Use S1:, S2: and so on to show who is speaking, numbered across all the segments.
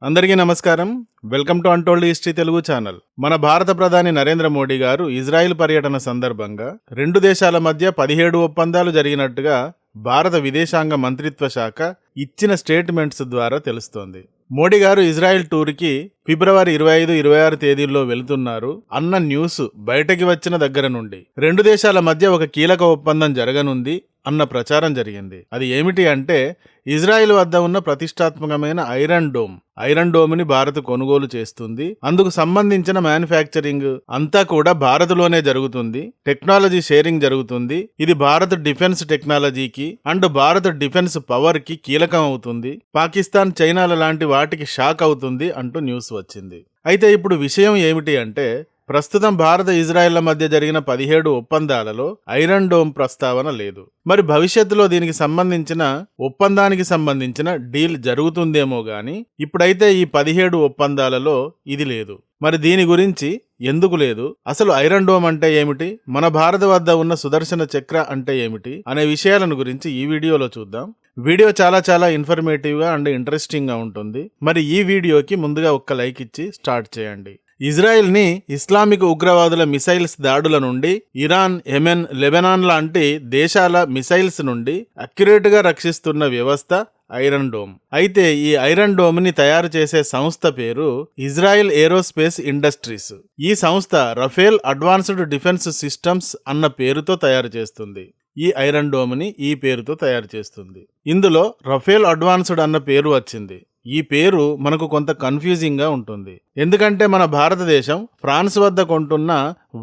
S1: అందరికీ నమస్కారం. Welcome to untold history Telugu channel. మన భారత ప్రధాని నరేంద్ర మోడీ గారు ఇజ్రాయిల్ పర్యటన సందర్భంగా రెండు దేశాల మధ్య 17 ఒప్పందాలు జరిగినట్టుగా భారత విదేశాంగ మంత్రిత్వ శాఖ ఇచ్చిన స్టేట్మెంట్స్ ద్వారా తెలుస్తోంది. మోడీ గారు ఇజ్రాయెల్ టూర్కి ఫిబ్రవరి 25, 26 తేదీల్లో వెళుతున్నారు అన్న న్యూస్ బయటకి వచ్చిన దగ్గర నుండి రెండు దేశాల మధ్య ఒక కీలక ఒప్పందం జరగనుంది అన్న ప్రచారం జరిగింది. అది ఏమిటి అంటే ఇజ్రాయెల్ వద్ద ఉన్న ప్రతిష్టాత్మకమైన ఐరన్ డోమ్ని భారత్ కొనుగోలు చేస్తుంది. అందుకు సంబంధించిన మ్యానుఫ్యాక్చరింగ్ అంతా కూడా భారత్లోనే జరుగుతుంది. టెక్నాలజీ షేరింగ్ జరుగుతుంది. ఇది భారత్ డిఫెన్స్ టెక్నాలజీకి అండ్ భారత్ డిఫెన్స్ పవర్ కి కీలకం అవుతుంది. పాకిస్తాన్, చైనాల లాంటి వాటికి షాక్ అవుతుంది అంటూ న్యూస్ వచ్చింది. అయితే ఇప్పుడు విషయం ఏమిటి అంటే ప్రస్తుతం భారత ఇజ్రాయెళ్ల మధ్య జరిగిన 17 ఒప్పందాలలో ఐరన్ డోమ్ ప్రస్తావన లేదు. మరి భవిష్యత్తులో దీనికి సంబంధించిన ఒప్పందానికి సంబంధించిన డీల్ జరుగుతుందేమో గాని ఇప్పుడైతే ఈ 17 ఒప్పందాలలో ఇది లేదు. మరి దీని గురించి ఎందుకు లేదు, అసలు ఐరన్ డోమ్ అంటే ఏమిటి, మన భారత వద్ద ఉన్న సుదర్శన చక్ర అంటే ఏమిటి అనే విషయాలను గురించి ఈ వీడియోలో చూద్దాం. వీడియో చాలా ఇన్ఫర్మేటివ్ గా అండ్ ఇంట్రెస్టింగ్ గా ఉంటుంది. మరి ఈ వీడియోకి ముందుగా ఒక్క లైక్ ఇచ్చి స్టార్ట్ చేయండి. ఇజ్రాయెల్ ని ఇస్లామిక్ ఉగ్రవాదుల మిసైల్స్ దాడుల నుండి ఇరాన్, యెమెన్, లెబనాన్ లాంటి దేశాల మిసైల్స్ నుండి అక్యురేట్ గా రక్షిస్తున్న వ్యవస్థ ఐరన్ డోమ్. అయితే ఈ ఐరన్ డోమ్ ని తయారు చేసే సంస్థ పేరు ఇజ్రాయెల్ ఏరోస్పేస్ ఇండస్ట్రీస్. ఈ సంస్థ రఫేల్ అడ్వాన్స్డ్ డిఫెన్స్ సిస్టమ్స్ అన్న పేరుతో తయారు చేస్తుంది. ఈ ఐరన్ డోమ్ ని ఈ పేరుతో తయారు చేస్తుంది. ఇందులో రఫేల్ అడ్వాన్స్డ్ అన్న పేరు వచ్చింది. ఈ పేరు మనకు కొంత కన్ఫ్యూజింగ్ గా ఉంటుంది. ఎందుకంటే మన భారతదేశం ఫ్రాన్స్ వద్ద కొంటున్న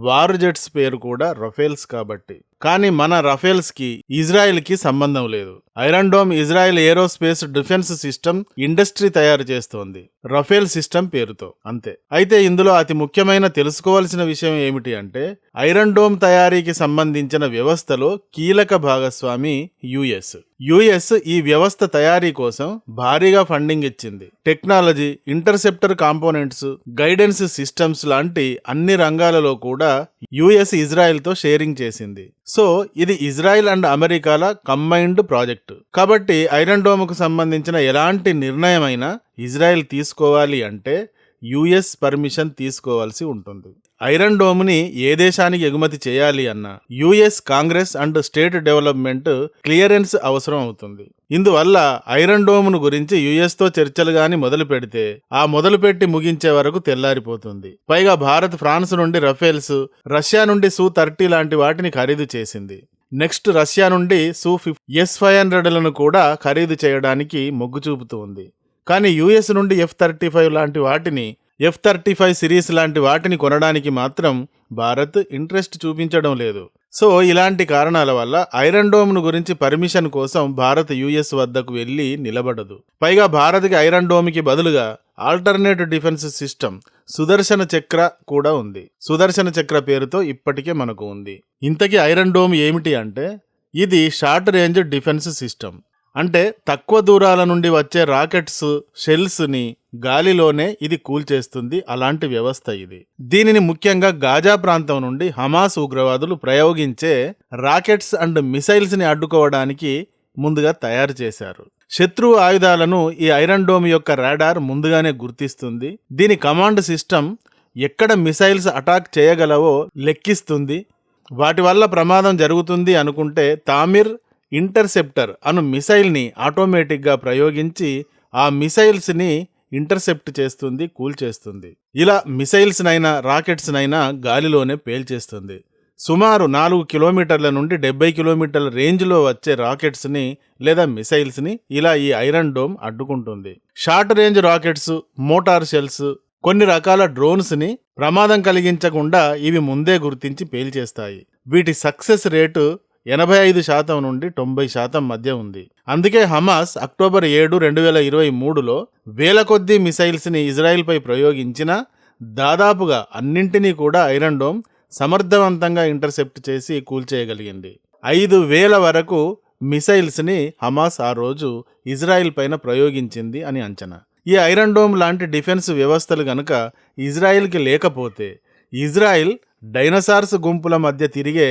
S1: వార్ జెట్స్ పేరు కూడా రఫేల్స్ కాబట్టి. కానీ మన రఫేల్స్ కి ఇజ్రాయెల్ కి సంబంధం లేదు. Iron dome Israel aerospace defence system industry తయారు చేస్తోంది రఫేల్ సిస్టమ్ పేరుతో, అంతే. అయితే ఇందులో అతి ముఖ్యమైన తెలుసుకోవాల్సిన విషయం ఏమిటి అంటే ఐరన్ డోమ్ తయారీకి సంబంధించిన వ్యవస్థలో కీలక భాగస్వామి యుఎస్ ఈ వ్యవస్థ తయారీ కోసం భారీగా ఫండింగ్ ఇచ్చింది. Technology, interceptor components, guidance systems లాంటి అన్ని రంగాలలో కూడా యుఎస్ ఇజ్రాయెల్ తో షేరింగ్ చేసింది. సో ఇది ఇజ్రాయెల్ అండ్ అమెరికాల కంబైన్డ్ ప్రాజెక్టు. కాబట్టి ఐరన్ డోమ్ కు సంబంధించిన ఎలాంటి నిర్ణయమైనా ఇజ్రాయెల్ తీసుకోవాలి అంటే యుఎస్ పర్మిషన్ తీసుకోవాల్సి ఉంటుంది. ఐరన్ డోమ్ ని ఏ దేశానికి ఎగుమతి చేయాలి అన్నా US Congress and state development clearance అవసరం అవుతుంది. ఇందువల్ల ఐరన్ డోమ్ ను గురించి యుఎస్ తో చర్చలు గాని మొదలు పెడితే ఆ మొదలుపెట్టి ముగించే వరకు తెల్లారిపోతుంది. పైగా భారత్ ఫ్రాన్స్ నుండి రఫేల్స్, రష్యా నుండి Su-30 లాంటి వాటిని ఖరీదు చేసింది. నెక్స్ట్ రష్యా నుండి Su-500లను కూడా ఖరీదు చేయడానికి మొగ్గు చూపుతూ ఉంది. కానీ యుఎస్ నుండి F-35 లాంటి వాటిని, F-35 సిరీస్ లాంటి వాటిని కొనడానికి మాత్రం భారత్ ఇంట్రెస్ట్ చూపించడం లేదు. సో ఇలాంటి కారణాల వల్ల ఐరన్ డోమ్ ను గురించి పర్మిషన్ కోసం భారత్ యుఎస్ వద్దకు వెళ్లి నిలబడదు. పైగా భారత్కి ఐరన్ డోమ్ కి బదులుగా ఆల్టర్నేట్ డిఫెన్స్ సిస్టమ్ సుదర్శన చక్ర కూడా ఉంది. సుదర్శన చక్ర పేరుతో ఇప్పటికే మనకు ఉంది. ఇంతకీ ఐరన్ డోమ్ ఏమిటి అంటే ఇది షార్ట్ రేంజ్ డిఫెన్స్ సిస్టమ్. అంటే తక్కువ దూరాల నుండి వచ్చే రాకెట్స్, షెల్స్ ని గాలిలోనే ఇది కూల్చేస్తుంది. అలాంటి వ్యవస్థ ఇది. దీనిని ముఖ్యంగా గాజా ప్రాంతం నుండి హమాస్ ఉగ్రవాదులు ప్రయోగించే రాకెట్స్ అండ్ మిసైల్స్ ని అడ్డుకోవడానికి ముందుగా తయారు చేశారు. శత్రు ఆయుధాలను ఈ ఐరన్ డోమ్ యొక్క రాడార్ ముందుగానే గుర్తిస్తుంది. దీని కమాండ్ సిస్టమ్ ఎక్కడ మిసైల్స్ అటాక్ చేయగలవో లెక్కిస్తుంది. వాటి వల్ల ప్రమాదం జరుగుతుంది అనుకుంటే తామిర్ ఇంటర్సెప్టర్ అను మిసైల్ ని ఆటోమేటిక్ గా ప్రయోగించి ఆ మిసైల్స్ ని ఇంటర్సెప్ట్ చేస్తుంది, కూల్చేస్తుంది. ఇలా మిసైల్స్ నైనా రాకెట్స్ నైనా గాలిలోనే పేల్చేస్తుంది. సుమారు 4 కిలోమీటర్ల నుండి 70 కిలోమీటర్ల రేంజ్ లో వచ్చే రాకెట్స్ ని లేదా మిసైల్స్ ని ఇలా ఈ ఐరన్ డోమ్ అడ్డుకుంటుంది. Short range rockets, motor shells, కొన్ని రకాల డ్రోన్స్ ని ప్రమాదం కలిగించకుండా ఇవి ముందే గుర్తించి పేల్చేస్తాయి. వీటి సక్సెస్ రేటు 85% నుండి 90% మధ్య ఉంది. అందుకే హమాస్ అక్టోబర్ 7, 2023లో వేల కొద్దీ మిసైల్స్ ని ఇజ్రాయెల్ పై ప్రయోగించినా దాదాపుగా అన్నింటినీ కూడా ఐరన్ డోమ్ సమర్థవంతంగా ఇంటర్సెప్ట్ చేసి కూల్చేయగలిగింది. 5,000 వరకు మిసైల్స్ ని హమాస్ ఆ రోజు ఇజ్రాయెల్ పైన ప్రయోగించింది అని అంచనా. ఈ ఐరన్ డోమ్ లాంటి డిఫెన్స్ వ్యవస్థలు గనుక ఇజ్రాయెల్కి లేకపోతే ఇజ్రాయెల్ డైనోసార్స్ గుంపుల మధ్య తిరిగే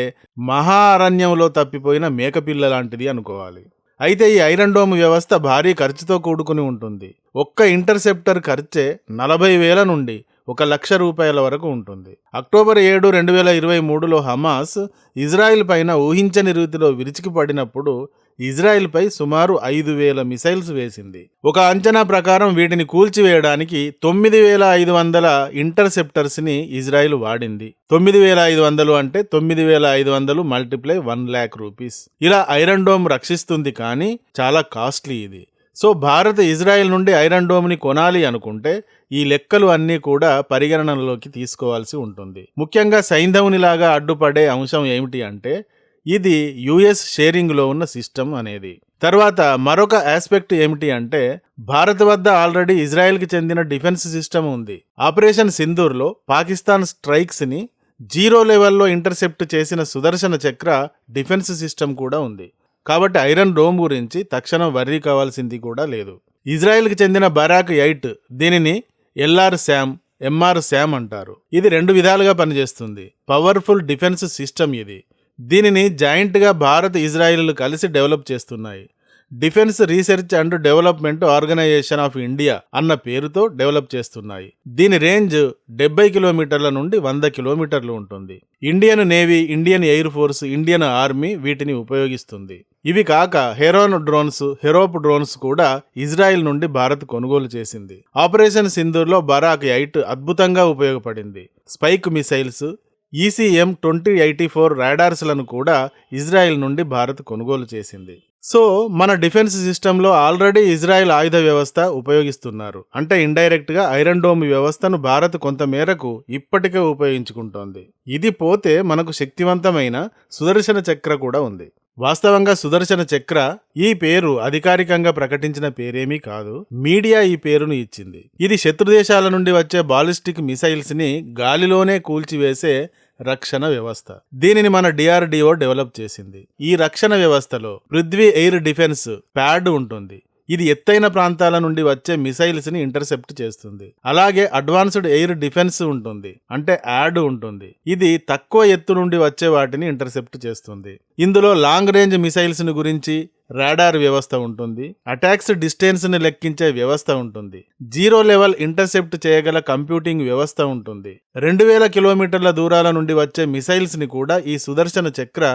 S1: మహా అరణ్యంలో తప్పిపోయిన మేకపిల్ల లాంటిది అనుకోవాలి. అయితే ఈ ఐరన్ డోమ్ వ్యవస్థ భారీ ఖర్చుతో కూడుకుని ఉంటుంది. ఒక్క ఇంటర్సెప్టర్ ఖర్చే 40,000 నుండి 1,00,000 రూపాయల వరకు ఉంటుంది. అక్టోబర్ 7, 2023లో హమాస్ ఇజ్రాయిల్ పైన ఊహించని రీతిలో విరుచుకుపడినప్పుడు ఇజ్రాయిల్పై సుమారు 5,000 మిసైల్స్ వేసింది. ఒక అంచనా ప్రకారం వీటిని కూల్చివేయడానికి 9,500 ఇంటర్సెప్టర్స్ని ఇజ్రాయిల్ వాడింది. 9,500 అంటే 9,500 మల్టిప్లై 1,00,000 రూపీస్. ఇలా ఐరన్ డోమ్ రక్షిస్తుంది, కానీ చాలా కాస్ట్లీ ఇది. సో భారత్ ఇజ్రాయెల్ నుండి ఐరన్ డోమ్ని కొనాలి అనుకుంటే ఈ లెక్కలు అన్నీ కూడా పరిగణనలోకి తీసుకోవాల్సి ఉంటుంది. ముఖ్యంగా సైంధవునిలాగా అడ్డుపడే అంశం ఏమిటి అంటే ఇది యుఎస్ షేరింగ్లో ఉన్న సిస్టమ్ అనేది. తర్వాత మరొక ఆస్పెక్ట్ ఏమిటి అంటే భారత్ వద్ద ఆల్రెడీ ఇజ్రాయెల్కి చెందిన డిఫెన్స్ సిస్టమ్ ఉంది. ఆపరేషన్ సింధూర్లో పాకిస్తాన్ స్ట్రైక్స్ని 0 లెవెల్లో ఇంటర్సెప్ట్ చేసిన సుదర్శన చక్ర డిఫెన్స్ సిస్టమ్ కూడా ఉంది. కాబట్టి ఐరన్ డోమ్ గురించి తక్షణం వర్రీ కావాల్సింది కూడా లేదు. ఇజ్రాయెల్కి చెందిన బరాక్ 8 దీనిని ఎల్ఆర్ శామ్, ఎంఆర్ శామ్ అంటారు. ఇది 2 విధాలుగా పనిచేస్తుంది. పవర్ఫుల్ డిఫెన్స్ సిస్టమ్ ఇది. దీనిని జాయింట్గా భారత్, ఇజ్రాయిల్ కలిసి డెవలప్ చేస్తున్నాయి. Defence research and development organisation of India అన్న పేరుతో డెవలప్ చేస్తున్నాయి. దీని రేంజ్ 70 కిలోమీటర్ల నుండి 100 కిలోమీటర్లు ఉంటుంది. Indian navy, Indian air force, Indian army వీటిని ఉపయోగిస్తుంది. ఇవి కాక హెరోప్ డ్రోన్స్ కూడా ఇజ్రాయిల్ నుండి భారత్ కొనుగోలు చేసింది. ఆపరేషన్ సింధూర్లో బరాక్ 8 అద్భుతంగా ఉపయోగపడింది. స్పైక్ మిసైల్స్, ECM-2084 రాడార్స్లను కూడా ఇజ్రాయెల్ నుండి భారత్ కొనుగోలు చేసింది. సో మన డిఫెన్స్ సిస్టంలో ఆల్రెడీ ఇజ్రాయెల్ ఆయుధ వ్యవస్థ ఉపయోగిస్తున్నారు. అంటే ఇండైరెక్ట్గా ఐరన్ డోమ్ వ్యవస్థను భారత్ కొంత మేరకు ఇప్పటికే ఉపయోగించుకుంటోంది. ఇది పోతే మనకు శక్తివంతమైన సుదర్శన చక్ర కూడా ఉంది. వాస్తవంగా సుదర్శన చక్ర ఈ పేరు అధికారికంగా ప్రకటించిన పేరేమీ కాదు, మీడియా ఈ పేరును ఇచ్చింది. ఇది శత్రుదేశాల నుండి వచ్చే బాలిస్టిక్ మిసైల్స్ ని గాలిలోనే కూల్చివేసే రక్షణ వ్యవస్థ. దీనిని మన DRDO డెవలప్ చేసింది. ఈ రక్షణ వ్యవస్థలో పృథ్వీ ఎయిర్ డిఫెన్స్ ప్యాడ్ ఉంటుంది. ఇది ఎత్తైన ప్రాంతాల నుండి వచ్చే మిసైల్స్ ని ఇంటర్సెప్ట్ చేస్తుంది. అలాగే అడ్వాన్స్డ్ ఎయిర్ డిఫెన్స్ ఉంటుంది, అంటే యాడ్ ఉంటుంది. ఇది తక్కువ ఎత్తు నుండి వచ్చే వాటిని ఇంటర్సెప్ట్ చేస్తుంది. ఇందులో లాంగ్ రేంజ్ మిసైల్స్ ని గురించి రాడార్ వ్యవస్థ ఉంటుంది. అటాక్స్ డిస్టెన్స్ ని లెక్కించే వ్యవస్థ ఉంటుంది. 0 లెవెల్ ఇంటర్సెప్ట్ చేయగల కంప్యూటింగ్ వ్యవస్థ ఉంటుంది. 2,000 కిలోమీటర్ల దూరాల నుండి వచ్చే మిసైల్స్ ని కూడా ఈ సుదర్శన చక్ర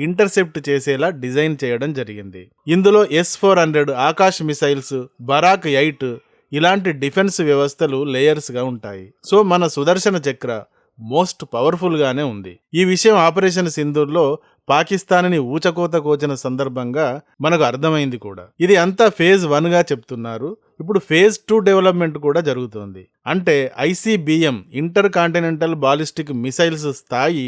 S1: ఇంటర్సెప్ట్ చేసేలా డిజైన్ చేయడం జరిగింది. ఇందులో S-400 ఆకాశ్ మిసైల్స్, బరాక్ 8 ఇలాంటి డిఫెన్స్ వ్యవస్థలు లేయర్స్ గా ఉంటాయి. సో మన సుదర్శన చక్ర మోస్ట్ పవర్ఫుల్ గానే ఉంది. ఈ విషయం ఆపరేషన్ సింధూర్లో పాకిస్తాన్ని ఊచకోత కోచిన సందర్భంగా మనకు అర్థమైంది కూడా. ఇది అంతా ఫేజ్ 1 గా చెప్తున్నారు. ఇప్పుడు ఫేజ్ 2 డెవలప్మెంట్ కూడా జరుగుతోంది. అంటే ICBM inter continental ballistic missiles స్థాయి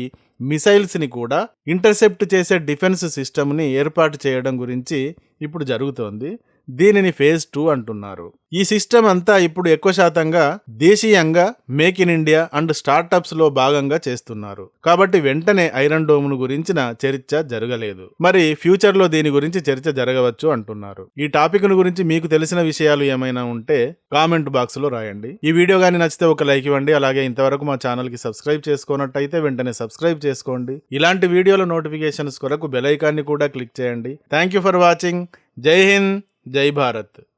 S1: మిసైల్స్ ని కూడా ఇంటర్సెప్ట్ చేసే డిఫెన్స్ సిస్టమ్ ని ఏర్పాటు చేయడం గురించి ఇప్పుడు జరుగుతోంది. దీనిని ఫేజ్ 2 అంటున్నారు. ఈ సిస్టమ్ అంతా ఇప్పుడు ఎక్కువ శాతంగా దేశీయంగా make in India and startups లో భాగంగా చేస్తున్నారు. కాబట్టి వెంటనే ఐరన్ డోమ్ ను గురించిన చర్చ జరగలేదు. మరి ఫ్యూచర్ లో దీని గురించి చర్చ జరగవచ్చు అంటున్నారు. ఈ టాపిక్ ను గురించి మీకు తెలిసిన విషయాలు ఏమైనా ఉంటే కామెంట్ బాక్స్ లో రాయండి. ఈ వీడియో గానీ నచ్చితే ఒక లైక్ ఇవ్వండి. అలాగే ఇంతవరకు మా ఛానల్ కి సబ్స్క్రైబ్ చేసుకోనట్టయితే వెంటనే సబ్స్క్రైబ్ చేసుకోండి. ఇలాంటి వీడియోల నోటిఫికేషన్స్ కొరకు బెల్ ఐకాన్ని కూడా క్లిక్ చేయండి. Thank you for watching. జై హింద్, జై భారత్.